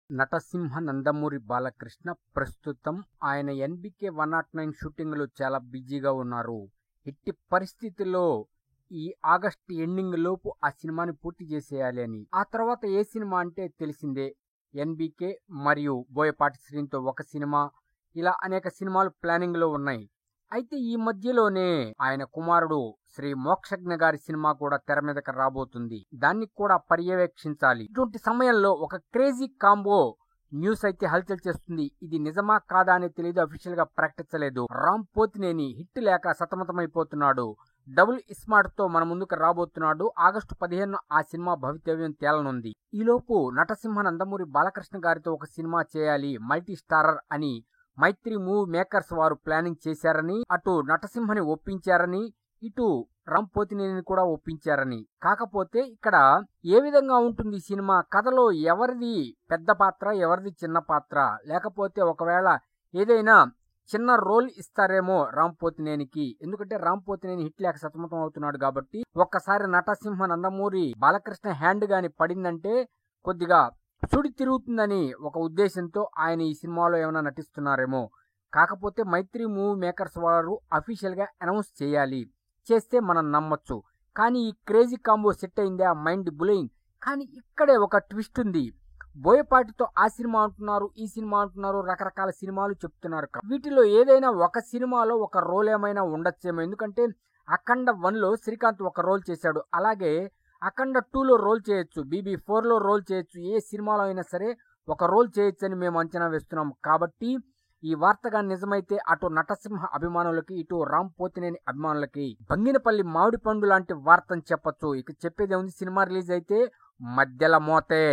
నటసింహ నందమూరి బాలకృష్ణ ప్రస్తుతం ఆయన NBK 109 shooting లో చాలా బిజీగా ఉన్నారు. ఎట్టి పరిస్థితుల్లో ఈ ఆగస్టు ఎండింగ్ లోపు ఆ సినిమాని పూర్తి చేసేయాలి అని. ఆ తర్వాత ఏ సినిమా అంటే తెలిసిందే, ఎన్బికే మరియు బోయపాటి శ్రీనితో ఒక సినిమా, ఇలా అనేక సినిమాలు ప్లానింగ్ లో ఉన్నాయి. అయితే ఈ మధ్యలోనే ఆయన కుమారుడు శ్రీ మోక్షజ్ఞ గారి సినిమా కూడా తెర మీదకి రాబోతుంది. దాన్ని కూడా పర్యవేక్షించాలి. ఇటువంటి సమయంలో ఒక క్రేజీ కాంబో న్యూస్ అయితే హల్చల్ చేస్తుంది. ఇది నిజమా కాదా అని తెలియదు, అఫీషియల్ గా ప్రకటించలేదు. రామ్ పోతినేని హిట్ లేక సతమతమైపోతున్నాడు. డబుల్ ఇస్మార్ట్ తో మన ముందుకు రాబోతున్నాడు. ఆగస్టు 15 ఆ సినిమా భవితవ్యం తేలనుంది. ఈలోపు నటసింహ నందమూరి బాలకృష్ణ గారితో ఒక సినిమా చేయాలి మల్టీ స్టారర్ అని మైత్రి మూవీ మేకర్స్ వారు ప్లానింగ్ చేశారని, అటు నటసింహని ఒప్పించారని, ఇటు రామ్ పోతినేని కూడా ఒప్పించారని. కాకపోతే ఇక్కడ ఏ విధంగా ఉంటుంది ఈ సినిమా, కథలో ఎవరిది పెద్ద పాత్ర, ఎవరిది చిన్న పాత్ర, లేకపోతే ఒకవేళ ఏదైనా చిన్న రోల్ ఇస్తారేమో రామ్ పోతినేనికి. ఎందుకంటే రామ్ పోతినేని హిట్ లేక సతమతం అవుతున్నాడు కాబట్టి ఒక్కసారి నటసింహ నందమూరి బాలకృష్ణ హ్యాండ్ గాని పడిందంటే కొద్దిగా సుడి తిరుగుతుందని ఒక ఉద్దేశంతో ఆయన ఈ సినిమాలో ఏమైనా నటిస్తున్నారేమో. కాకపోతే మైత్రి మూవీ మేకర్స్ వారు అఫీషియల్ గా అనౌన్స్ చేయాలి, చేస్తే మనం నమ్మొచ్చు. కానీ ఈ క్రేజీ కాంబో సెట్ అయిందా, మైండ్ బ్లోయింగ్. కానీ ఇక్కడే ఒక ట్విస్ట్ ఉంది. బోయపాటితో ఆ సినిమా అంటున్నారు, ఈ సినిమా అంటున్నారు, రకరకాల సినిమాలు చెప్తున్నారు. వీటిలో ఏదైనా ఒక సినిమాలో ఒక రోల్ ఏమైనా ఉండొచ్చేమో. ఎందుకంటే అఖండ 1లో శ్రీకాంత్ ఒక రోల్ చేశాడు, అలాగే అఖండ 2లో రోల్ చేయొచ్చు, BB4లో రోల్ చేయొచ్చు. ఏ సినిమాలో అయినా సరే ఒక రోల్ చేయొచ్చు అని మేము అంచనా వేస్తున్నాం. కాబట్టి ఈ వార్తగా నిజమైతే అటు నటసింహ అభిమానులకి, ఇటు రామ్ పోతినేని అభిమానులకి బంగినపల్లి మామిడి పండు లాంటి వార్త అని చెప్పొచ్చు. ఇక చెప్పేదే ఉంది, సినిమా రిలీజ్ అయితే మధ్యల మోతే.